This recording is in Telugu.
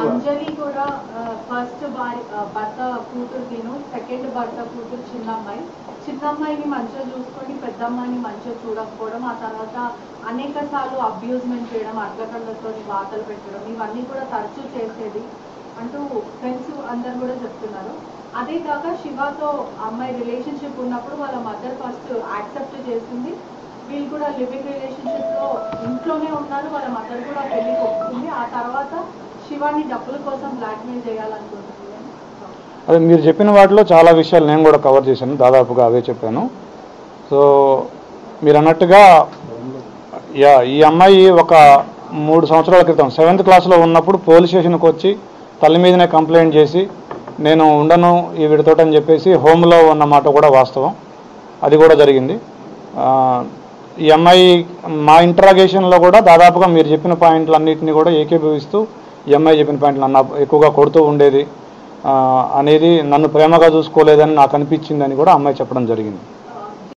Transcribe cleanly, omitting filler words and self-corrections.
అంజలి కూడా ఫస్ట్ భర్త కూతురు తిను, సెకండ్ భర్త కూతురు చిన్నమ్మాయిని మంచిగా చూసుకొని పెద్దమ్మాయిని మంచిగా చూడకపోవడం, ఆ తర్వాత అనేక సార్లు అబ్యూజ్మెంట్ చేయడం, అడ్లకళ్ళతో వార్తలు పెట్టడం, ఇవన్నీ కూడా తరచూ చేసేది అంటూ ఫ్రెండ్స్ అందరు కూడా చెప్తున్నారు. అదే కాక శివతో అమ్మాయి రిలేషన్షిప్ ఉన్నప్పుడు వాళ్ళ మదర్ ఫస్ట్ యాక్సెప్ట్ చేసింది, వీళ్ళు కూడా లివింగ్ రిలేషన్షిప్ లో ఇంట్లోనే ఉన్నారు, వాళ్ళ మదర్ కూడా పెళ్లికి ఒప్పుకుంది. ఆ తర్వాత శివాని డబ్బుల కోసం బ్లాక్మెయిల్ చేయాలనుకుంటుంది. అదే మీరు చెప్పిన వాటిలో చాలా విషయాలు నేను కూడా కవర్ చేశాను, దాదాపుగా అవే చెప్పాను. సో మీరు అన్నట్టుగా ఈ అమ్మాయి ఒక 3 సంవత్సరాల క్రితం 7th క్లాస్లో ఉన్నప్పుడు పోలీస్ స్టేషన్కి వచ్చి తల్లి మీదనే కంప్లైంట్ చేసి నేను ఉండను ఈ వీడితోటని చెప్పేసి హోమ్లో ఉన్నమాట కూడా వాస్తవం, అది కూడా జరిగింది. ఈ అమ్మాయి మా ఇంటరాగేషన్లో కూడా దాదాపుగా మీరు చెప్పిన పాయింట్లన్నింటినీ కూడా ఏకీభవిస్తూ ఈ అమ్మాయి చెప్పిన పాయింట్లు నన్ను ఎక్కువగా కొడుతూ ఉండేది అనేది, నన్ను ప్రేమగా చూసుకోలేదని నాకు అనిపించిందని కూడా అమ్మాయి చెప్పడం జరిగింది.